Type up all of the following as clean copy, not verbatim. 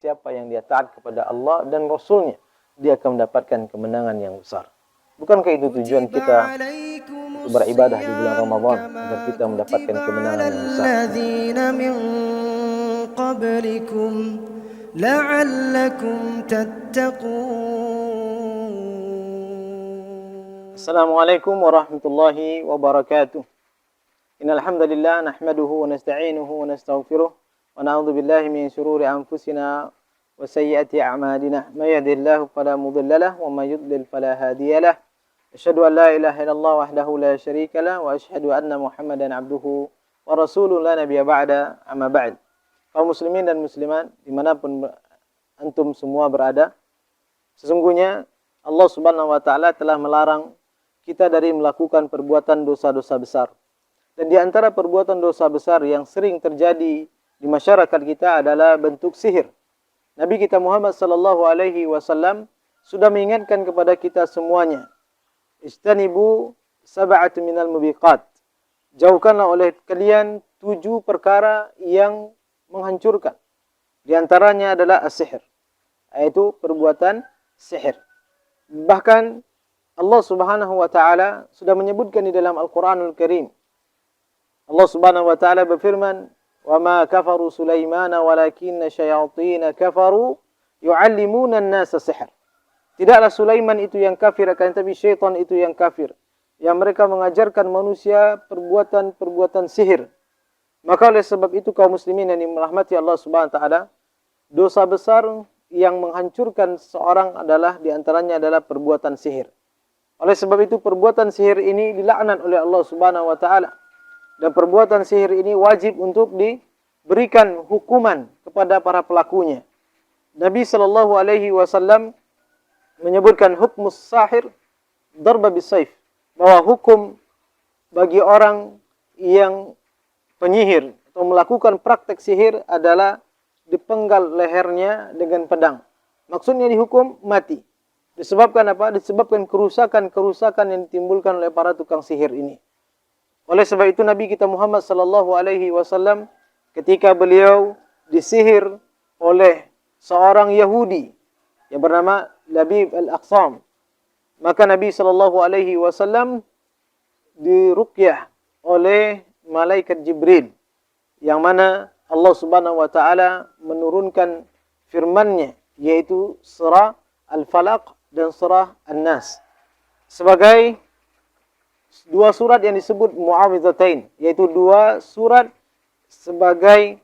siapa yang dia taat kepada Allah dan Rasulnya, dia akan mendapatkan kemenangan yang besar. Bukankah itu tujuan kita untuk beribadah di bulan Ramadan, agar kita mendapatkan kemenangan yang besar? Assalamualaikum warahmatullahi wabarakatuh. Innal hamdalillah nahmaduhu wa nasta'inuhu wa nastaghfiruh wa na'udzu billahi min shururi anfusina wa sayyiati a'malina. May yahdihillahu fala mudilla lahu wa may yudlil fala hadiya lahu. Asyhadu an la ilaha illallah wahdahu la syarika lahu wa asyhadu anna Muhammadan 'abduhu wa rasuluhu la nabiyya ba'da. Amma ba'd. Kaum muslimin dan muslimat dimanapun antum semua berada, sesungguhnya Allah Subhanahu wa taala telah melarang kita dari melakukan perbuatan dosa-dosa besar. Dan di antara perbuatan dosa besar yang sering terjadi di masyarakat kita adalah bentuk sihir. Nabi kita Muhammad sallallahu alaihi wasallam sudah mengingatkan kepada kita semuanya, "Istanibu sab'atu minal mubiqat." Jauhkanlah oleh kalian 7 perkara yang menghancurkan. Di antaranya adalah as-sihir, yaitu perbuatan sihir. Bahkan Allah Subhanahu wa taala sudah menyebutkan di dalam Al-Qur'anul Karim. Allah Subhanahu wa taala berfirman, "Wa ma kafaru Sulaiman walakinna syayatin kafaru yu'allimuna an-nasa sihr." Tidaklah Sulaiman itu yang kafir, akan tetapi syaitan itu yang kafir, yang mereka mengajarkan manusia perbuatan-perbuatan sihir. Maka oleh sebab itu kaum muslimin yang dirahmati Allah Subhanahu wa taala, dosa besar yang menghancurkan seorang adalah di antaranya adalah perbuatan sihir. Oleh sebab itu perbuatan sihir ini dilaknat oleh Allah Subhanahu wa taala. Dan perbuatan sihir ini wajib untuk diberikan hukuman kepada para pelakunya. Nabi sallallahu alaihi wasallam menyebutkan hukmus sahir darba bisayf, bahwa hukum bagi orang yang penyihir atau melakukan praktek sihir adalah dipenggal lehernya dengan pedang. Maksudnya dihukum mati. Disebabkan apa? Disebabkan kerusakan-kerusakan yang ditimbulkan oleh para tukang sihir ini. Oleh sebab itu Nabi kita Muhammad sallallahu alaihi wasallam ketika beliau disihir oleh seorang Yahudi yang bernama Labib al-Aqsam, maka Nabi sallallahu alaihi wasallam diruqyah oleh malaikat Jibril, yang mana Allah Subhanahu wa taala menurunkan firman-Nya, yaitu surah Al-Falaq dan surah An-Nas, sebagai 2 surat yang disebut mu'awidhatain, yaitu 2 surat sebagai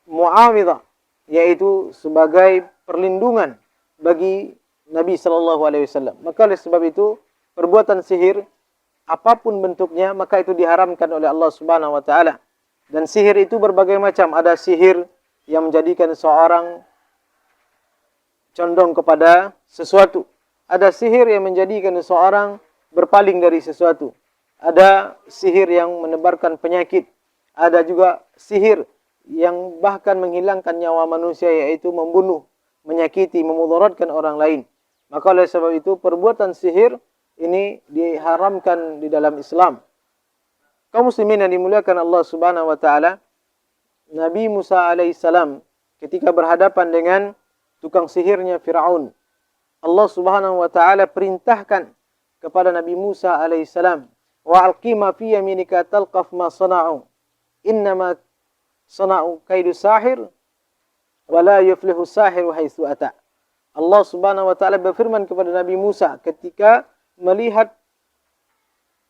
mu'awidhah, yaitu sebagai perlindungan bagi Nabi sallallahu alaihi wasallam. Maka oleh sebab itu perbuatan sihir apapun bentuknya maka itu diharamkan oleh Allah Subhanahu wa taala. Dan sihir itu berbagai macam. Ada sihir yang menjadikan seorang condong kepada sesuatu. Ada sihir yang menjadikan seseorang berpaling dari sesuatu. Ada sihir yang menebarkan penyakit. Ada juga sihir yang bahkan menghilangkan nyawa manusia, yaitu membunuh, menyakiti, memudaratkan orang lain. Maka oleh sebab itu perbuatan sihir ini diharamkan di dalam Islam. Kaum muslimin yang dimuliakan Allah Subhanahu wa taala, Nabi Musa alaihissalam ketika berhadapan dengan tukang sihirnya Firaun, Allah Subhanahu wa taala perintahkan kepada Nabi Musa alaihissalam, "Wa alqi ma fi yaminika talqaf ma sana'u. Innama sana'u kaidu sahir wa la yuflihu sahiru haitsu ata." Allah Subhanahu wa taala berfirman kepada Nabi Musa ketika melihat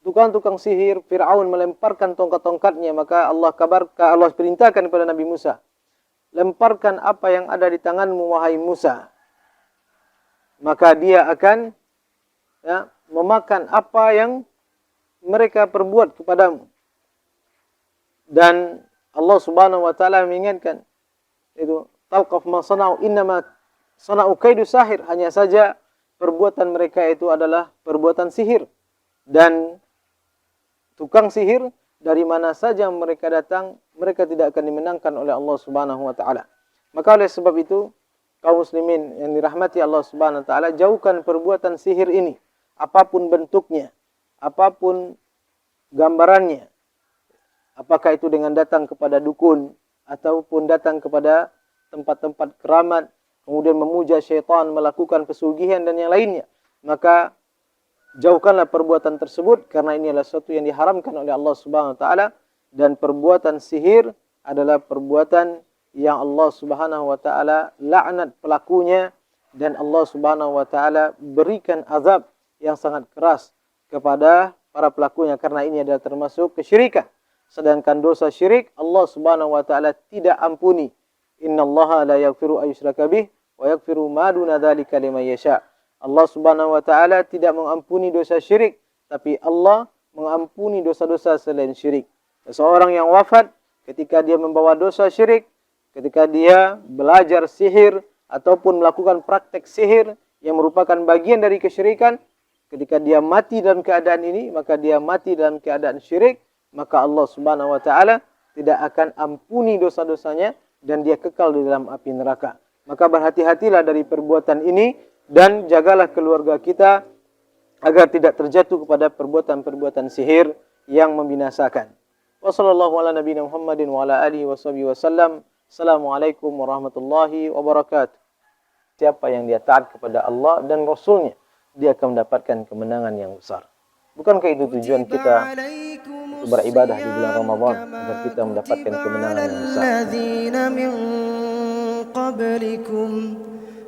tukang-tukang sihir Firaun melemparkan tongkat-tongkatnya, maka Allah perintahkan kepada Nabi Musa, "Lemparkan apa yang ada di tanganmu wahai Musa, maka dia akan memakan apa yang mereka perbuat kepadamu." Dan Allah Subhanahu wa taala mengingatkan itu, "Talqaf ma sana'u innama sana'u kaidu sahir." Hanya saja perbuatan mereka itu adalah perbuatan sihir, dan tukang sihir dari mana saja mereka datang, mereka tidak akan dimenangkan oleh Allah Subhanahu wa taala. Maka oleh sebab itu kaum muslimin yang dirahmati Allah Subhanahu wa taala, jauhkan perbuatan sihir ini, apapun bentuknya, apapun gambarannya. Apakah itu dengan datang kepada dukun ataupun datang kepada tempat-tempat keramat kemudian memuja syaitan, melakukan pesugihan dan yang lainnya, maka jauhkanlah perbuatan tersebut, karena ini adalah sesuatu yang diharamkan oleh Allah Subhanahu wa taala, dan perbuatan sihir adalah perbuatan yang Allah Subhanahu wa taala laknat pelakunya, dan Allah Subhanahu wa taala berikan azab yang sangat keras kepada para pelakunya, karena ini adalah termasuk kesyirikan. Sedangkan dosa syirik Allah Subhanahu wa taala tidak ampuni. Innallaha la yaghfiru ayyushraka bih wa yaghfiru ma duna dzalika liman yasha. Allah Subhanahu wa taala tidak mengampuni dosa syirik, tapi Allah mengampuni dosa-dosa selain syirik. Seseorang yang wafat ketika dia membawa dosa syirik, ketika dia belajar sihir ataupun melakukan praktek sihir yang merupakan bagian dari kesyirikan, ketika dia mati dalam keadaan ini, maka dia mati dalam keadaan syirik, maka Allah Subhanahu wa taala tidak akan ampuni dosa-dosanya dan dia kekal di dalam api neraka. Maka berhati-hatilah dari perbuatan ini dan jagalah keluarga kita agar tidak terjatuh kepada perbuatan-perbuatan sihir yang membinasakan. Wassallallahu ala nabiyina Muhammadin wa ala alihi washabihi wasallam. Assalamualaikum warahmatullahi wabarakatuh. Siapa yang dia taat kepada Allah dan Rasulnya, dia akan mendapatkan kemenangan yang besar. Bukankah itu tujuan kita untuk beribadah di bulan Ramadan, agar kita mendapatkan kemenangan yang besar?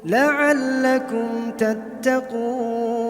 لعلكم تتقون